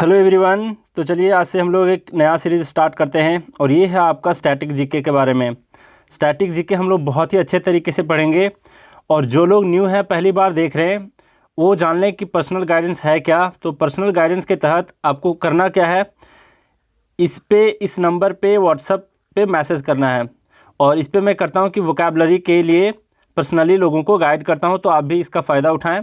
Hello everyone. तो चलिए आज से हम लोग एक नया सीरीज़ स्टार्ट करते हैं और ये है आपका स्टैटिक जीके के बारे में। स्टैटिक जीके हम लोग बहुत ही अच्छे तरीके से पढ़ेंगे और जो लोग न्यू हैं पहली बार देख रहे हैं वो जान लें कि पर्सनल गाइडेंस है क्या। तो पर्सनल गाइडेंस के तहत आपको करना क्या है, इस नंबर पे व्हाट्सएप पे मैसेज करना है और इस पे मैं करता हूँ कि वोकैबलरी के लिए पर्सनली लोगों को गाइड करता हूँ, तो आप भी इसका फ़ायदा उठाएँ।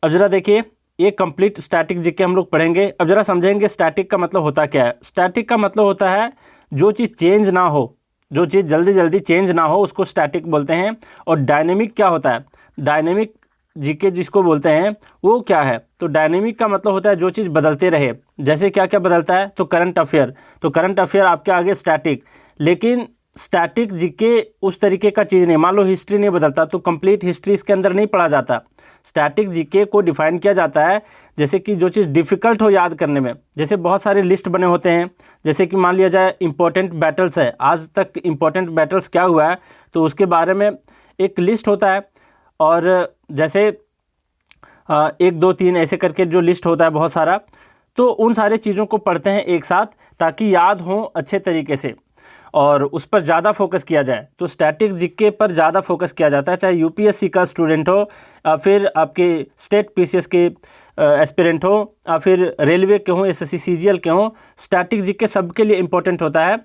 अब ज़रा देखिए, ये कंप्लीट स्टैटिक जीके हम लोग पढ़ेंगे। अब ज़रा समझेंगे स्टैटिक का मतलब होता क्या है। स्टैटिक का मतलब होता है जो चीज़ चेंज ना हो, जो चीज़ जल्दी जल्दी चेंज ना हो उसको स्टैटिक बोलते हैं। और डायनेमिक क्या होता है, डायनेमिक जीके जिसको बोलते हैं वो क्या है। तो डायनेमिक का मतलब होता है जो चीज़ बदलते रहे। जैसे क्या क्या बदलता है, तो करंट अफेयर, तो करंट अफेयर आपके आगे स्टैटिक। लेकिन स्टैटिक जीके उस तरीके का चीज़ नहीं, मान लो हिस्ट्री नहीं बदलता तो कंप्लीट हिस्ट्री इसके अंदर नहीं पढ़ा जाता। स्टैटिक जीके को डिफाइन किया जाता है जैसे कि जो चीज़ डिफ़िकल्ट हो याद करने में, जैसे बहुत सारे लिस्ट बने होते हैं। जैसे कि मान लिया जाए इंपॉर्टेंट बैटल्स है, आज तक इंपॉर्टेंट बैटल्स क्या हुआ है तो उसके बारे में एक लिस्ट होता है। और जैसे 1 2 3 ऐसे करके जो लिस्ट होता है बहुत सारा, तो उन सारे चीज़ों को पढ़ते हैं एक साथ ताकि याद हो अच्छे तरीके से और उस पर ज़्यादा फोकस किया जाए। तो स्टैटिक जीके पर ज़्यादा फोकस किया जाता है, चाहे यूपीएससी का स्टूडेंट हो या फिर आपके स्टेट पीसीएस के एस्पिरेंट हो या फिर रेलवे के हों, एसएससी सीजीएल के हों। स्टैटिक जीके सबके लिए इम्पोर्टेंट होता है।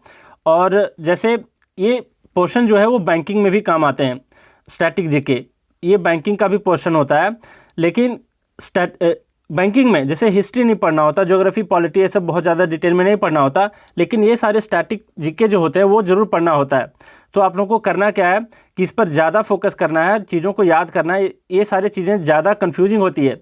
और जैसे ये पोर्शन जो है वो बैंकिंग में भी काम आते हैं। स्टैटिक जीके ये बैंकिंग का भी पोर्शन होता है, लेकिन बैंकिंग में जैसे हिस्ट्री नहीं पढ़ना होता, ज्योग्राफी पॉलिटी ये सब बहुत ज़्यादा डिटेल में नहीं पढ़ना होता, लेकिन ये सारे स्टैटिक जीके जो होते हैं वो ज़रूर पढ़ना होता है। तो आप लोगों को करना क्या है कि इस पर ज़्यादा फोकस करना है, चीज़ों को याद करना है। ये सारी चीज़ें ज़्यादा कन्फ्यूजिंग होती है,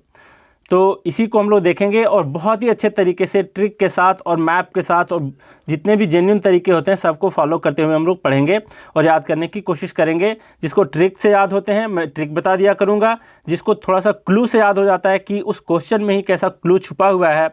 तो इसी को हम लोग देखेंगे और बहुत ही अच्छे तरीके से ट्रिक के साथ और मैप के साथ और जितने भी जेन्युइन तरीके होते हैं सबको फॉलो करते हुए हम लोग पढ़ेंगे और याद करने की कोशिश करेंगे। जिसको ट्रिक से याद होते हैं मैं ट्रिक बता दिया करूँगा, जिसको थोड़ा सा क्लू से याद हो जाता है कि उस क्वेश्चन में ही कैसा क्लू छुपा हुआ है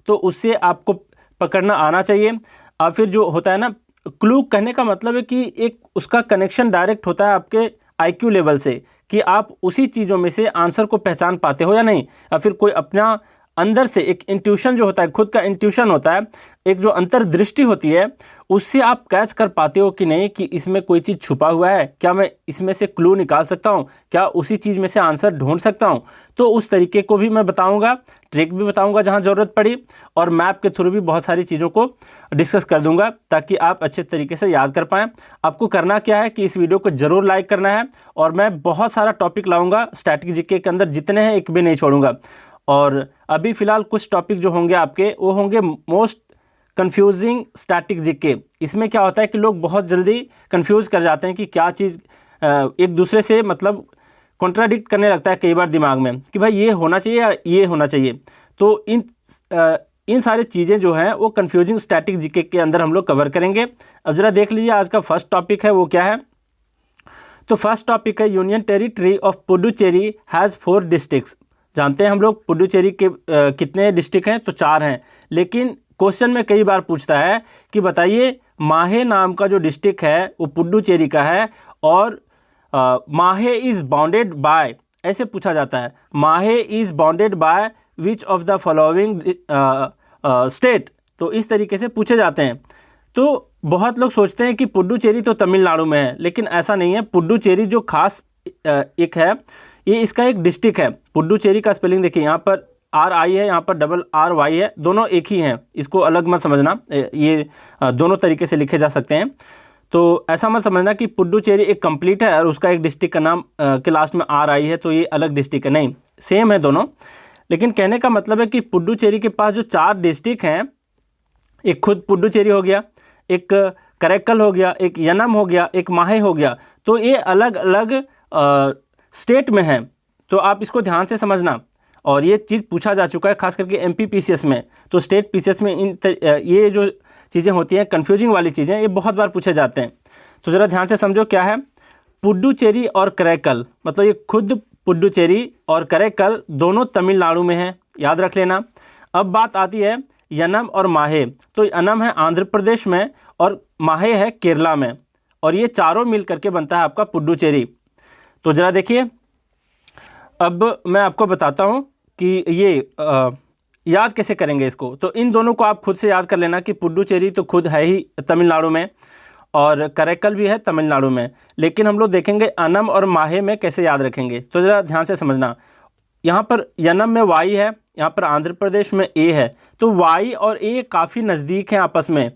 तो उससे आपको पकड़ना आना चाहिए। और फिर जो होता है ना, क्लू कहने का मतलब है कि एक उसका कनेक्शन डायरेक्ट होता है आपके आईक्यू लेवल से कि आप उसी चीज़ों में से आंसर को पहचान पाते हो या नहीं, या फिर कोई अपना अंदर से एक इंट्यूशन जो होता है, खुद का इंट्यूशन होता है, एक जो अंतर्दृष्टि होती है, उससे आप कैच कर पाते हो कि नहीं कि इसमें कोई चीज़ छुपा हुआ है, क्या मैं इसमें से क्लू निकाल सकता हूँ, क्या उसी चीज़ में से आंसर ढूंढ सकता हूँ। तो उस तरीके को भी मैं बताऊँगा, ट्रिक भी बताऊँगा जहाँ ज़रूरत पड़ी, और मैप के थ्रू भी बहुत सारी चीज़ों को डिस्कस कर दूंगा ताकि आप अच्छे तरीके से याद कर पाएँ। आपको करना क्या है कि इस वीडियो को ज़रूर लाइक करना है और मैं बहुत सारा टॉपिक लाऊंगा स्टैटिक जीके के अंदर, जितने हैं एक भी नहीं छोड़ूंगा। और अभी फ़िलहाल कुछ टॉपिक जो होंगे आपके वो होंगे मोस्ट कंफ्यूजिंग स्टैटिक जीके। इसमें क्या होता है कि लोग बहुत जल्दी कंफ्यूज कर जाते हैं कि क्या चीज़ एक दूसरे से मतलब कॉन्ट्राडिक्ट करने लगता है कई बार दिमाग में कि भाई ये होना चाहिए या ये होना चाहिए। तो इन सारी चीज़ें जो हैं वो कंफ्यूजिंग स्टैटिक जीके के अंदर हम लोग कवर करेंगे। अब ज़रा देख लीजिए आज का फर्स्ट टॉपिक है वो क्या है। तो फर्स्ट टॉपिक है union territory of Puducherry has 4 districts. जानते हैं हम लोग पुडुचेरी के कितने डिस्ट्रिक्ट हैं, तो 4 हैं। लेकिन क्वेश्चन में कई बार पूछता है कि बताइए माहे नाम का जो डिस्ट्रिक्ट है वो पुडुचेरी का है और माहे इज़ बाउंडेड बाय, ऐसे पूछा जाता है, माहे is bounded by which of the following state. तो इस तरीके से पूछे जाते हैं। तो बहुत लोग सोचते हैं कि पुडुचेरी तो तमिलनाडु में है, लेकिन ऐसा नहीं है। पुडुचेरी जो खास एक है, ये इसका एक डिस्ट्रिक्ट है। पुडुचेरी का स्पेलिंग देखिए, यहाँ पर RI है, यहाँ पर RRY है, दोनों एक ही हैं, इसको अलग मत समझना। ये दोनों तरीके से लिखे जा सकते हैं, तो ऐसा मत समझना कि पुडुचेरी एक कंप्लीट है और उसका एक डिस्ट्रिक्ट का नाम के लास्ट में RI है तो ये अलग डिस्ट्रिक्ट है, नहीं, सेम है दोनों। लेकिन कहने का मतलब है कि पुडुचेरी के पास जो 4 डिस्ट्रिक्ट हैं, एक खुद पुडुचेरी हो गया, एक करैक्कल हो गया, एक यनम हो गया, एक माहे हो गया, तो ये अलग अलग स्टेट में है। तो आप इसको ध्यान से समझना। और ये चीज़ पूछा जा चुका है खास करके MP PCS में। तो स्टेट PCS में ये जो चीज़ें होती हैं कन्फ्यूजिंग वाली चीज़ें, ये बहुत बार पूछे जाते हैं। तो ज़रा ध्यान से समझो क्या है। पुडुचेरी और करैक्कल, मतलब ये खुद पुडुचेरी और करैक्कल दोनों तमिलनाडु में हैं, याद रख लेना। अब बात आती है यनम और माहे। तो यनम है आंध्र प्रदेश में और माहे है केरला में, और ये चारों मिल करके बनता है आपका पुडुचेरी। तो ज़रा देखिए, अब मैं आपको बताता हूँ कि याद कैसे करेंगे इसको? तो इन दोनों को आप खुद से याद कर लेना कि पुडुचेरी तो खुद है ही तमिलनाडु में और करैकल भी है तमिलनाडु में, लेकिन हम लोग देखेंगे अनम और माहे में कैसे याद रखेंगे। तो ज़रा ध्यान से समझना, यहाँ पर यनम में वाई है, यहाँ पर आंध्र प्रदेश में ए है, तो वाई और ए काफ़ी नज़दीक हैं आपस में।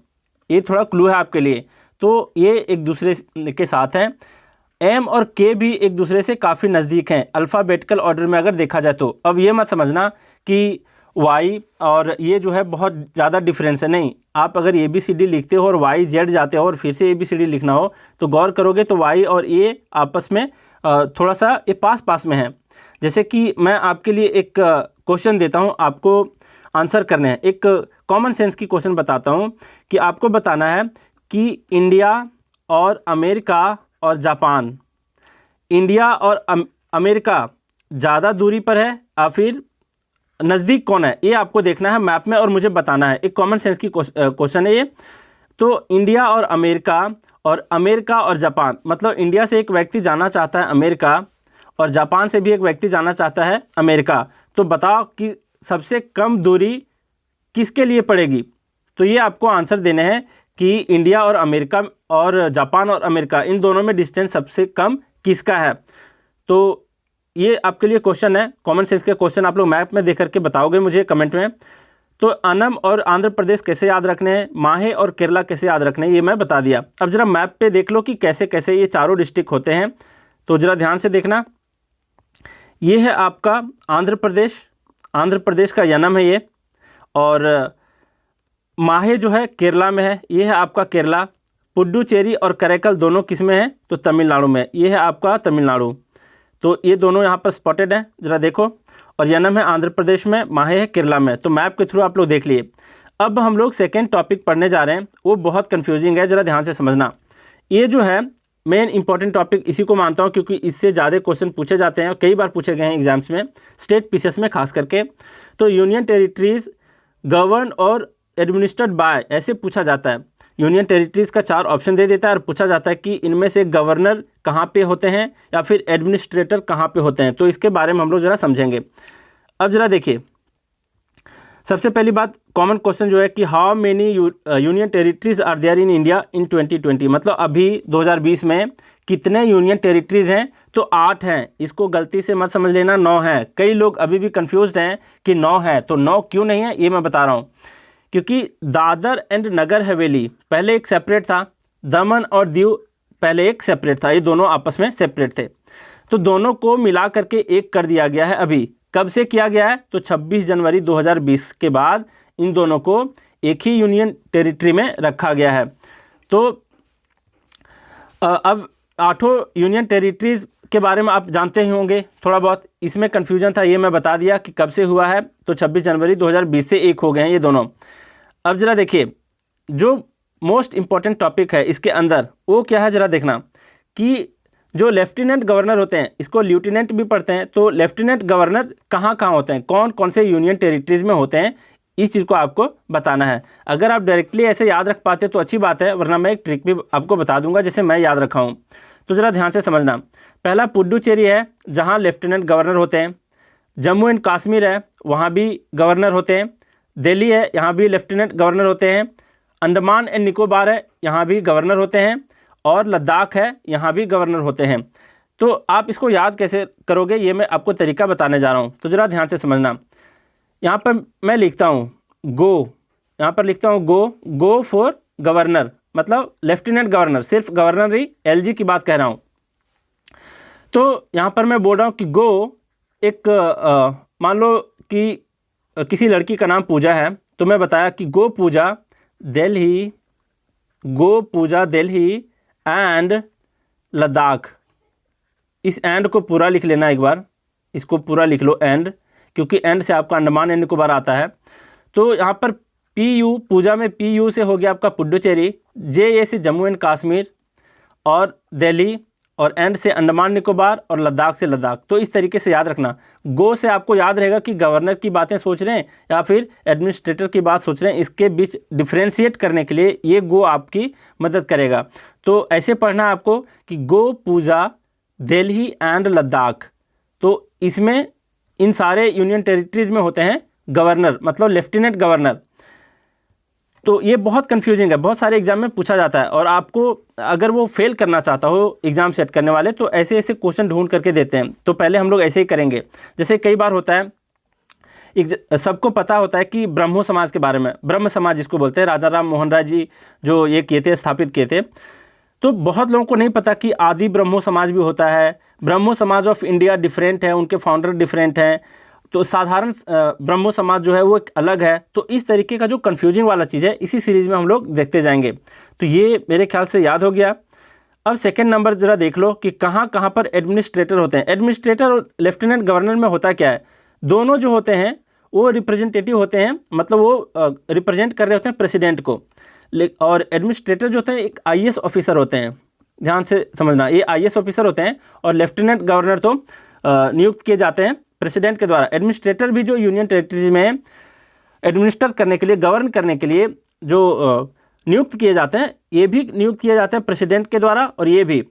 ये थोड़ा क्लू है आपके लिए। तो ये एक दूसरे के साथ हैं। एम और के भी एक दूसरे से काफ़ी नज़दीक हैं अल्फ़ाबेटिकल ऑर्डर में अगर देखा जाए तो। अब ये मत समझना कि वाई और ये जो है बहुत ज़्यादा डिफरेंस है, नहीं। आप अगर ए बी सी डी लिखते हो और वाई जेड जाते हो और फिर से ए बी सी डी लिखना हो तो गौर करोगे तो वाई और ए आपस में थोड़ा सा ये पास पास में है। जैसे कि मैं आपके लिए एक क्वेश्चन देता हूँ, आपको आंसर करने हैं। एक कॉमन सेंस की क्वेश्चन बताता हूँ कि आपको बताना है कि इंडिया और अमेरिका और जापान, इंडिया और अमेरिका ज़्यादा दूरी पर है या फिर नज़दीक कौन है, ये आपको देखना है मैप में और मुझे बताना है। एक कॉमन सेंस की क्वेश्चन है ये। तो इंडिया और अमेरिका और जापान, मतलब इंडिया से एक व्यक्ति जाना चाहता है अमेरिका और जापान से भी एक व्यक्ति जाना चाहता है अमेरिका। तो बताओ कि सबसे कम दूरी किसके लिए पड़ेगी? तो ये आपको आंसर देने हैं कि इंडिया और अमेरिका और जापान और अमेरिका इन दोनों में डिस्टेंस सबसे कम किसका है। तो ये आपके लिए क्वेश्चन है, कॉमन सेंस के क्वेश्चन आप लोग मैप में देख करके बताओगे मुझे कमेंट में। तो अनम और आंध्र प्रदेश कैसे याद रखने हैं, माहे और केरला कैसे याद रखने हैं, ये मैं बता दिया। अब जरा मैप पे देख लो कि कैसे कैसे ये चारों डिस्ट्रिक्ट होते हैं। तो जरा ध्यान से देखना, ये है आपका आंध्र प्रदेश का यनम है ये, और माहे जो है केरला में है, ये है आपका केरला। पुडुचेरी और करैकल दोनों किस में है? तो तमिलनाडु में, ये है आपका तमिलनाडु। तो ये दोनों यहाँ पर स्पॉटेड हैं, ज़रा देखो। और यनम है आंध्र प्रदेश में, माहे है केरला में। तो मैप के थ्रू आप लोग देख लिए। अब हम लोग सेकेंड टॉपिक पढ़ने जा रहे हैं, वो बहुत कन्फ्यूजिंग है, ज़रा ध्यान से समझना। ये जो है मेन इंपॉर्टेंट टॉपिक इसी को मानता हूँ क्योंकि इससे ज़्यादा क्वेश्चन पूछे जाते हैं और कई बार पूछे गए हैं एग्जाम्स में, स्टेट पीसीएस में खास करके। तो यूनियन टेरिटरीज गवर्न और एडमिनिस्ट्रेड बाय ऐसे पूछा जाता है। यूनियन टेरिटरीज़ का 4 ऑप्शन दे देता है और पूछा जाता है कि इनमें से गवर्नर कहाँ पे होते हैं या फिर एडमिनिस्ट्रेटर कहाँ पे होते हैं। तो इसके बारे में हम लोग ज़रा समझेंगे। अब ज़रा देखिए, सबसे पहली बात, कॉमन क्वेश्चन जो है कि how many union territories are there in India in 2020, मतलब अभी 2020 में कितने यूनियन टेरिटरीज़ हैं? तो 8 हैं। इसको गलती से मत समझ लेना 9 है। कई लोग अभी भी कंफ्यूज्ड हैं कि 9 है, तो 9 क्यों नहीं है ये मैं बता रहा हूँ। क्योंकि दादर एंड नगर हवेली पहले एक सेपरेट था, दमन और दीव पहले एक सेपरेट था, ये दोनों आपस में सेपरेट थे। तो दोनों को मिला करके एक कर दिया गया है। अभी कब से किया गया है? तो 26 जनवरी 2020 के बाद इन दोनों को एक ही यूनियन टेरिटरी में रखा गया है। तो अब 8 यूनियन टेरिटरीज़ के बारे में आप जानते ही होंगे थोड़ा बहुत। इसमें कन्फ्यूजन था, ये मैं बता दिया कि कब से हुआ है। तो 26 जनवरी 2020 से एक हो गए हैं ये दोनों। अब ज़रा देखिए, जो मोस्ट इम्पॉर्टेंट टॉपिक है इसके अंदर वो क्या है, ज़रा देखना कि जो लेफ्टिनेंट गवर्नर होते हैं, इसको ल्यूटिनेंट भी पढ़ते हैं। तो लेफ्टिनेंट गवर्नर कहाँ कहाँ होते हैं, कौन कौन से यूनियन टेरिटरीज़ में होते हैं, इस चीज़ को आपको बताना है। अगर आप डायरेक्टली ऐसे याद रख पाते तो अच्छी बात है, वरना मैं एक ट्रिक भी आपको बता दूंगा जैसे मैं याद रखा हूँ। तो ज़रा ध्यान से समझना। पहला पुडुचेरी है जहाँ लेफ्टिनेंट गवर्नर होते हैं। जम्मू एंड कश्मीर है, वहाँ भी गवर्नर होते हैं। दिल्ली है, यहाँ भी लेफ्टिनेंट गवर्नर होते हैं। अंडमान एंड निकोबार है, यहाँ भी गवर्नर होते हैं। और लद्दाख है, यहाँ भी गवर्नर होते हैं। तो आप इसको याद कैसे करोगे ये मैं आपको तरीका बताने जा रहा हूँ। तो ज़रा ध्यान से समझना। यहाँ पर मैं लिखता हूँ गो, यहाँ पर लिखता हूँ गो फॉर गवर्नर, मतलब लेफ्टिनेंट गवर्नर, सिर्फ गवर्नर ही, एलजी की बात कह रहा हूँ। तो यहाँ पर मैं बोल रहा हूँ कि गो, एक मान लो कि किसी लड़की का नाम पूजा है, तो मैं बताया कि गो पूजा दिल्ली एंड लद्दाख। इस एंड को पूरा लिख लेना एक बार, इसको पूरा लिख लो एंड, क्योंकि एंड से आपका अंडमान एंड निकोबार आता है। तो यहाँ पर PU, पूजा में PU से हो गया आपका पुडुचेरी, JA से जम्मू एंड कश्मीर और दिल्ली, और एंड से अंडमान निकोबार और लद्दाख से लद्दाख। तो इस तरीके से याद रखना। गो से आपको याद रहेगा कि गवर्नर की बातें सोच रहे हैं या फिर एडमिनिस्ट्रेटर की बात सोच रहे हैं, इसके बीच डिफ्रेंशिएट करने के लिए ये गो आपकी मदद करेगा। तो ऐसे पढ़ना है आपको कि गो पूजा दिल्ली एंड लद्दाख। तो इसमें इन सारे यूनियन टेरिटरीज में होते हैं गवर्नर मतलब लेफ्टिनेंट गवर्नर। तो ये बहुत कंफ्यूजिंग है, बहुत सारे एग्जाम में पूछा जाता है, और आपको अगर वो फेल करना चाहता हो एग्ज़ाम सेट करने वाले तो ऐसे ऐसे क्वेश्चन ढूंढ करके देते हैं। तो पहले हम लोग ऐसे ही करेंगे। जैसे कई बार होता है, सबको पता होता है कि ब्रह्मो समाज के बारे में, ब्रह्म समाज जिसको बोलते हैं, राजा राम मोहन राय जी जो ये किए थे, स्थापित किए थे। तो बहुत लोगों को नहीं पता कि आदि ब्रह्मो समाज भी होता है, ब्रह्मो समाज ऑफ इंडिया डिफरेंट है, उनके फाउंडर डिफरेंट हैं, तो साधारण ब्रह्मो समाज जो है वो एक अलग है। तो इस तरीके का जो कन्फ्यूजिंग वाला चीज़ है, इसी सीरीज़ में हम लोग देखते जाएंगे। तो ये मेरे ख्याल से याद हो गया। अब सेकंड नंबर ज़रा देख लो कि कहाँ कहाँ पर एडमिनिस्ट्रेटर होते हैं। एडमिनिस्ट्रेटर और लेफ्टिनेंट गवर्नर में होता क्या है, दोनों जो होते हैं वो रिप्रेजेंटेटिव होते हैं, मतलब वो रिप्रेजेंट कर रहे होते हैं प्रेसिडेंट को। और एडमिनिस्ट्रेटर जो होते हैं एक आईएएस ऑफिसर होते हैं, ध्यान से समझना, ये आईएएस ऑफिसर होते हैं। और लेफ्टिनेंट गवर्नर तो नियुक्त किए जाते हैं प्रेसिडेंट के द्वारा। एडमिनिस्ट्रेटर भी जो यूनियन टेरिटरीज में एडमिनिस्टर करने के लिए, गवर्न करने के लिए जो नियुक्त किए जाते हैं, ये भी नियुक्त किए जाते हैं प्रेसिडेंट के द्वारा, और ये भी।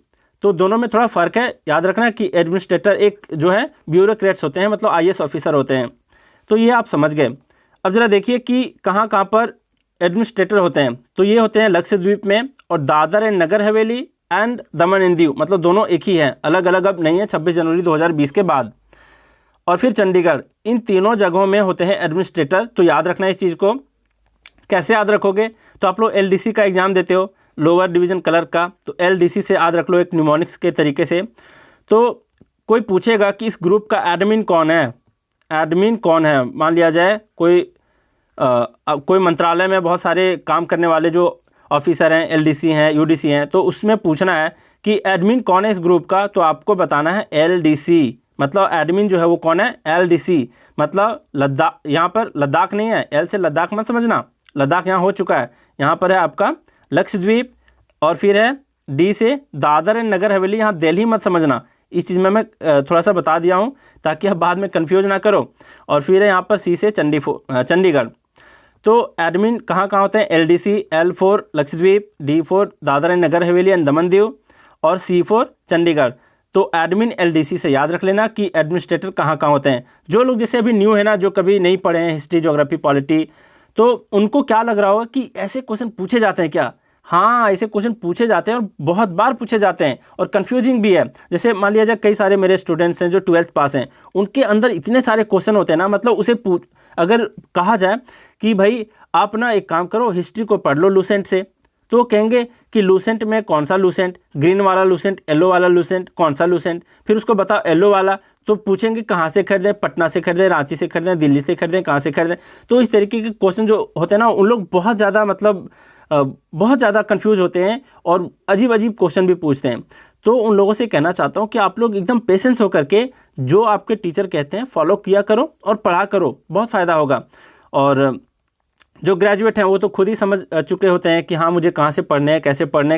तो दोनों में थोड़ा फ़र्क है, याद रखना कि एडमिनिस्ट्रेटर एक जो है ब्यूरोक्रेट्स होते हैं, मतलब आईएएस ऑफिसर होते हैं। तो ये आप समझ गए। अब ज़रा देखिए कि कहाँ कहाँ पर एडमिनिस्ट्रेटर होते हैं। तो ये होते हैं लक्षद्वीप में, और Dadar and Nagar Haveli and Daman and Diu, मतलब दोनों एक ही हैं, अलग अलग अब नहीं है 26 जनवरी 2020 के बाद। और फिर चंडीगढ़, इन तीनों जगहों में होते हैं एडमिनिस्ट्रेटर। तो याद रखना इस चीज़ को। कैसे याद रखोगे, तो आप लोग एलडीसी का एग्ज़ाम देते हो, लोअर डिवीज़न क्लर्क का, तो एलडीसी से याद रख लो एक न्यूमोनिक्स के तरीके से। तो कोई पूछेगा कि इस ग्रुप का एडमिन कौन है, एडमिन कौन है। मान लिया जाए कोई मंत्रालय में बहुत सारे काम करने वाले जो ऑफिसर हैं, एलडीसी हैं, यूडीसी हैं, तो उसमें पूछना है कि एडमिन कौन है इस ग्रुप का, तो आपको बताना है एलडीसी। मतलब एडमिन जो है वो कौन है, एलडीसी। मतलब लद्दाख, यहाँ पर लद्दाख नहीं है, एल से लद्दाख मत समझना, लद्दाख यहाँ हो चुका है, यहाँ पर है आपका लक्षद्वीप, और फिर है डी से दादर एंड नगर हवेली, यहाँ दिल्ली मत समझना। इस चीज़ में मैं थोड़ा सा बता दिया हूँ ताकि आप बाद में कंफ्यूज ना करो। और फिर है यहाँ पर सी से चंडीगढ़। तो एडमिन कहाँ कहाँ होते हैं, LDC, L for Lakshadweep, D for Dadra and Nagar Haveli and Daman Diu, और सी फॉर चंडीगढ़। तो एडमिन एलडीसी से याद रख लेना कि एडमिनिस्ट्रेटर कहाँ कहाँ होते हैं। जो लोग जैसे अभी न्यू है ना, जो कभी नहीं पढ़े हैं हिस्ट्री, ज्योग्राफी, पॉलिटी, तो उनको क्या लग रहा होगा कि ऐसे क्वेश्चन पूछे जाते हैं क्या। हाँ, ऐसे क्वेश्चन पूछे जाते हैं, और बहुत बार पूछे जाते हैं, और कन्फ्यूजिंग भी है। जैसे मान लिया जाए कई सारे मेरे स्टूडेंट्स हैं जो 12th पास हैं, उनके अंदर इतने सारे क्वेश्चन होते हैं ना, मतलब उसे अगर कहा जाए कि भाई आप ना एक काम करो, हिस्ट्री को पढ़ लो लूसेंट से, तो कहेंगे कि लूसेंट में कौन सा लूसेंट, ग्रीन वाला लूसेंट, येलो वाला लूसेंट, कौन सा लूसेंट, फिर उसको बताओ येलो वाला, तो पूछेंगे कहाँ से खरीदें, पटना से खरीदें, रांची से खरीदें, दिल्ली से खरीदें, कहाँ से खरीदें। तो इस तरीके के क्वेश्चन जो होते हैं ना, उन लोग बहुत ज़्यादा मतलब बहुत ज़्यादा कंफ्यूज होते हैं, और अजीब अजीब क्वेश्चन भी पूछते हैं। तो उन लोगों से कहना चाहता हूँ कि आप लोग एकदम पेशेंस होकर के जो आपके टीचर कहते हैं फॉलो किया करो और पढ़ा करो, बहुत फ़ायदा होगा। और जो ग्रेजुएट हैं वो तो खुद ही समझ चुके होते हैं कि हाँ मुझे कहाँ से पढ़ने हैं,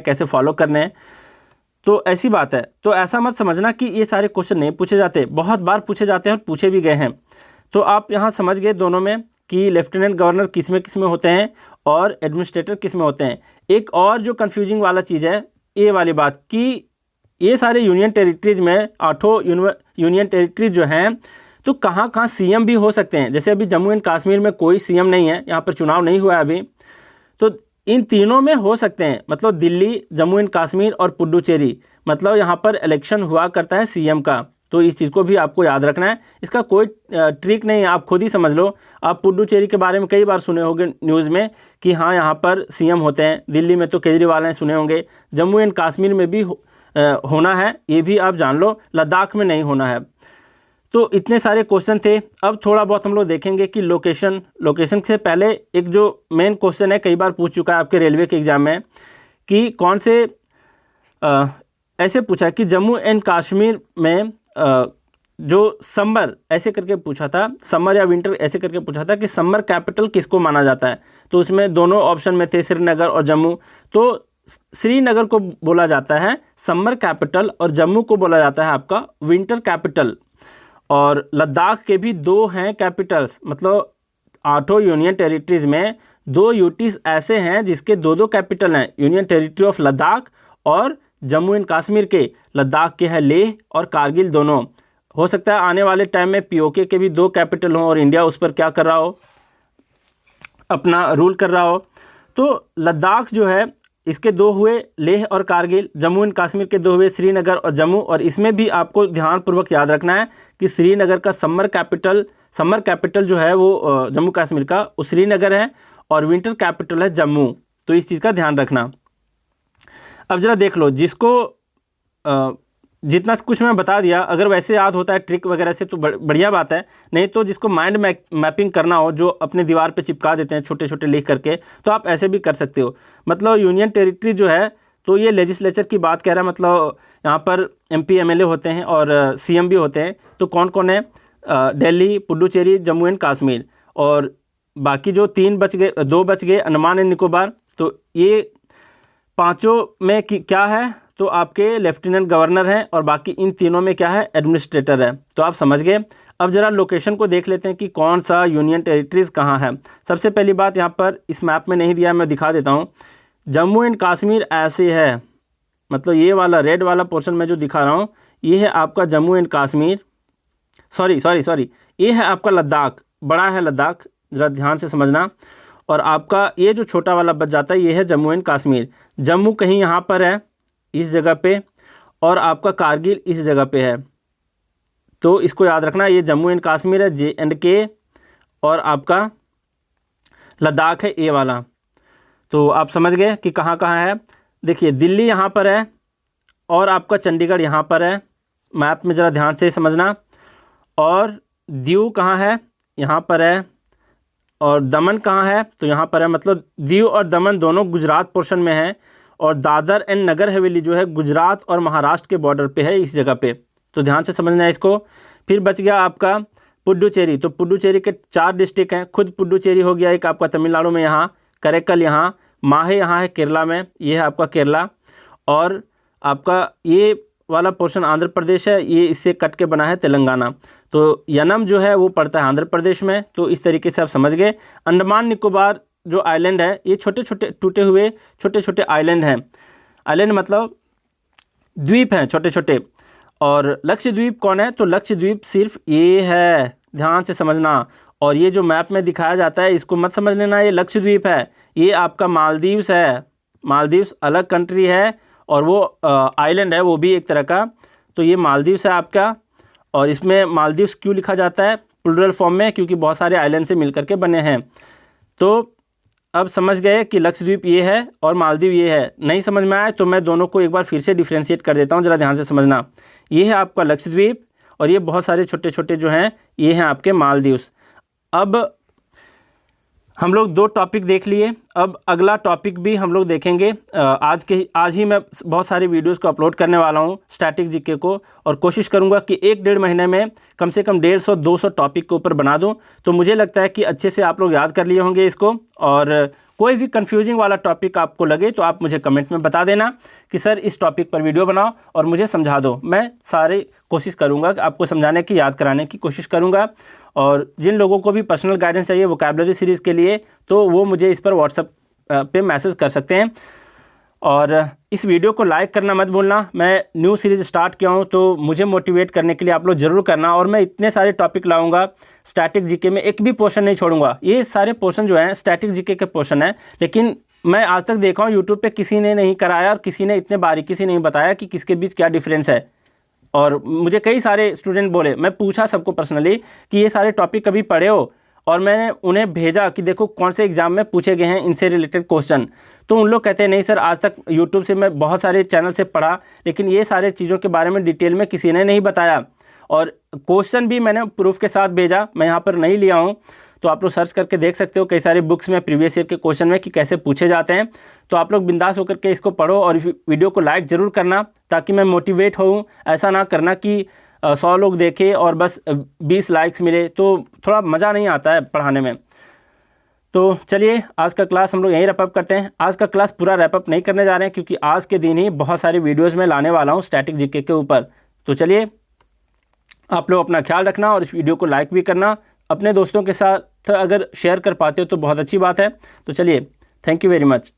कैसे फॉलो करने हैं। तो ऐसी बात है। तो ऐसा मत समझना कि ये सारे क्वेश्चन नहीं पूछे जाते, बहुत बार पूछे जाते हैं और पूछे भी गए हैं। तो आप यहाँ समझ गए दोनों में कि लेफ्टिनेंट गवर्नर किस में होते हैं और एडमिनिस्ट्रेटर किस में होते हैं। एक और जो कन्फ्यूजिंग वाला चीज़ है ये वाली बात कि ये सारे यूनियन टेरिटरीज में 8 यूनियन टेरिटरीज जो हैं, तो कहाँ कहाँ सीएम भी हो सकते हैं। जैसे अभी जम्मू एंड कश्मीर में कोई सीएम नहीं है, यहाँ पर चुनाव नहीं हुआ है अभी, तो इन तीनों में हो सकते हैं। मतलब दिल्ली, जम्मू एंड कश्मीर और पुडुचेरी, मतलब यहाँ पर इलेक्शन हुआ करता है सीएम का। तो इस चीज़ को भी आपको याद रखना है, इसका कोई ट्रिक नहीं है, आप खुद ही समझ लो। आप पुडुचेरी के बारे में कई बार सुने होंगे न्यूज़ में कि हाँ यहाँ पर सीएम होते हैं, दिल्ली में तो केजरीवाल हैं, सुने होंगे। जम्मू एंड कश्मीर में भी होना है, ये भी आप जान लो, लद्दाख में नहीं होना है। तो इतने सारे क्वेश्चन थे। अब थोड़ा बहुत हम लोग देखेंगे कि लोकेशन से पहले एक जो मेन क्वेश्चन है, कई बार पूछ चुका है आपके रेलवे के एग्ज़ाम में, कि कौन से ऐसे पूछा है कि जम्मू एंड कश्मीर में जो समर ऐसे करके पूछा था, समर या विंटर ऐसे करके पूछा था कि समर कैपिटल किसको माना जाता है। तो उसमें दोनों ऑप्शन में थे श्रीनगर और जम्मू। तो श्रीनगर को बोला जाता है समर कैपिटल और जम्मू को बोला जाता है आपका विंटर कैपिटल। और लद्दाख के भी 2 हैं कैपिटल्स, मतलब 8 यूनियन टेरिटरीज में 2 यूटीज ऐसे हैं जिसके 2 कैपिटल हैं, यूनियन टेरिटरी ऑफ लद्दाख और जम्मू एंड कश्मीर के लद्दाख के है लेह और कारगिल दोनों, हो सकता है आने वाले टाइम में पीओके के भी 2 कैपिटल हों और इंडिया उस पर क्या कर रहा हो, अपना रूल कर रहा हो। तो लद्दाख जो है इसके 2 हुए लेह और कारगिल, जम्मू एंड कश्मीर के 2 हुए श्रीनगर और जम्मू। और इसमें भी आपको ध्यानपूर्वक याद रखना है कि श्रीनगर का समर कैपिटल जो है वो जम्मू कश्मीर का वो श्रीनगर है और विंटर कैपिटल है जम्मू। तो इस चीज़ का ध्यान रखना। अब जरा देख लो, जिसको जितना कुछ मैं बता दिया अगर वैसे याद होता है ट्रिक वगैरह से तो बढ़िया बात है, नहीं तो जिसको माइंड मैपिंग करना हो, जो अपने दीवार पे चिपका देते हैं छोटे छोटे लिख करके, तो आप ऐसे भी कर सकते हो। मतलब यूनियन टेरिटरी जो है तो ये लेजिस्लेचर की बात कह रहा है, मतलब यहाँ पर MP MLA होते हैं और CM भी होते हैं। तो कौन कौन है? दिल्ली, पुडुचेरी, जम्मू एंड कश्मीर, और बाकी जो 2 बच गए अंडमान एंड निकोबार। तो ये पाँचों में क्या है? तो आपके लेफ्टिनेंट गवर्नर हैं और बाकी इन तीनों में क्या है? एडमिनिस्ट्रेटर है। तो आप समझ गए। अब ज़रा लोकेशन को देख लेते हैं कि कौन सा यूनियन टेरिटरीज़ कहाँ है। सबसे पहली बात, यहाँ पर इस मैप में नहीं दिया, मैं दिखा देता हूँ। जम्मू एंड कश्मीर ऐसे है, मतलब ये वाला रेड वाला पोर्शन में जो दिखा रहा हूँ ये है आपका जम्मू एंड कश्मीर। सॉरी, ये है आपका लद्दाख, बड़ा है लद्दाख, ज़रा ध्यान से समझना। और आपका ये जो छोटा वाला बच जाता है ये है जम्मू एंड कश्मीर। जम्मू कहीं यहाँ पर है इस जगह पे, और आपका कारगिल इस जगह पे है। तो इसको याद रखना, ये जम्मू एंड कश्मीर है J&K, और आपका लद्दाख है ये वाला। तो आप समझ गए कि कहाँ कहाँ है। देखिए दिल्ली यहाँ पर है और आपका चंडीगढ़ यहाँ पर है, मैप में ज़रा ध्यान से समझना। और दीव कहाँ है? यहाँ पर है। और दमन कहाँ है? तो यहाँ पर है। मतलब दीव और दमन दोनों गुजरात पोर्शन में है, और दादर एंड नगर हवेली जो है गुजरात और महाराष्ट्र के बॉर्डर पे है इस जगह पे। तो ध्यान से समझना है इसको। फिर बच गया आपका पुडुचेरी। तो पुडुचेरी के 4 डिस्ट्रिक्ट हैं। खुद पुडुचेरी हो गया एक आपका तमिलनाडु में, यहाँ करेकल, यहाँ माहे, यहाँ है केरला में, ये है आपका केरला। और आपका ये वाला पोर्शन आंध्र प्रदेश है, ये इससे कट के बना है तेलंगाना। तो यनम जो है वो पड़ता है आंध्र प्रदेश में। तो इस तरीके से आप समझ गए। अंडमान निकोबार जो आइलैंड है ये छोटे छोटे टूटे हुए छोटे छोटे आइलैंड हैं। आइलैंड मतलब द्वीप हैं छोटे छोटे। और लक्षद्वीप कौन है? तो लक्षद्वीप सिर्फ ये है, ध्यान से समझना। और ये जो मैप में दिखाया जाता है इसको मत समझ लेना ये लक्षद्वीप है, ये आपका मालदीव्स है। मालदीव्स अलग कंट्री है और वो आइलैंड है, वो भी एक तरह का। तो ये मालदीव्स है आपका। और इसमें मालदीव्स क्यों लिखा जाता है? प्लूरल फॉर्म में, क्योंकि बहुत सारे आइलैंड से मिलकर के बने हैं। तो अब समझ गए कि लक्षद्वीप ये है और मालदीव ये है। नहीं समझ में आए तो मैं दोनों को एक बार फिर से डिफ्रेंशिएट कर देता हूँ, ज़रा ध्यान से समझना। ये है आपका लक्षद्वीप और ये बहुत सारे छोटे छोटे जो हैं ये हैं आपके मालदीव्स। अब हम लोग 2 टॉपिक देख लिए। अब अगला टॉपिक भी हम लोग देखेंगे। आज ही मैं बहुत सारे वीडियोस को अपलोड करने वाला हूँ स्टैटिक जीके को, और कोशिश करूँगा कि 1-1.5 महीने में कम से कम 150-200 टॉपिक के ऊपर बना दूँ। तो मुझे लगता है कि अच्छे से आप लोग याद कर लिए होंगे इसको। और कोई भी कंफ्यूजिंग वाला टॉपिक आपको लगे तो आप मुझे कमेंट में बता देना कि सर इस टॉपिक पर वीडियो बनाओ और मुझे समझा दो। मैं सारे कोशिश करूँगा आपको समझाने की, याद कराने की कोशिश करूँगा। और जिन लोगों को भी पर्सनल गाइडेंस चाहिए वोकैबुलरी सीरीज़ के लिए तो वो मुझे इस पर व्हाट्सएप पे मैसेज कर सकते हैं। और इस वीडियो को लाइक करना मत भूलना। मैं न्यू सीरीज़ स्टार्ट किया हूँ तो मुझे मोटिवेट करने के लिए आप लोग ज़रूर करना। और मैं इतने सारे टॉपिक लाऊंगा स्टैटिक जीके में, एक भी पोर्शन नहीं छोड़ूंगा। ये सारे पोर्शन जो हैं स्टैटिक जीके के पोर्शन हैं, लेकिन मैं आज तक देखा हूँ यूट्यूब पे किसी ने नहीं कराया और किसी ने इतने बारीकी से नहीं बताया कि किसके बीच क्या डिफरेंस है। और मुझे कई सारे स्टूडेंट बोले, मैं पूछा सबको पर्सनली कि ये सारे टॉपिक कभी पढ़े हो, और मैंने उन्हें भेजा कि देखो कौन से एग्ज़ाम में पूछे गए हैं इनसे रिलेटेड क्वेश्चन। तो उन लोग कहते हैं नहीं सर, आज तक यूट्यूब से मैं बहुत सारे चैनल से पढ़ा लेकिन ये सारे चीज़ों के बारे में डिटेल में किसी ने नहीं बताया। और क्वेश्चन भी मैंने प्रूफ के साथ भेजा, मैं यहाँ पर नहीं लिया हूँ। तो आप लोग सर्च करके देख सकते हो कई सारी बुक्स में प्रीवियस ईयर के क्वेश्चन में कि कैसे पूछे जाते हैं। तो आप लोग बिंदास होकर के इसको पढ़ो और वीडियो को लाइक ज़रूर करना ताकि मैं मोटिवेट होऊं। ऐसा ना करना कि 100 लोग देखे और बस 20 लाइक्स मिले, तो थोड़ा मज़ा नहीं आता है पढ़ाने में। तो चलिए आज का क्लास हम लोग यहीं रैपअप करते हैं। आज का क्लास पूरा रैपअप नहीं करने जा रहे हैं क्योंकि आज के दिन ही बहुत सारी वीडियोज़ में लाने वाला हूँ स्टैटिक जीके के ऊपर। तो चलिए आप लोग अपना ख्याल रखना और इस वीडियो को लाइक भी करना। अपने दोस्तों के साथ अगर शेयर कर पाते हो तो बहुत अच्छी बात है। तो चलिए, थैंक यू वेरी मच।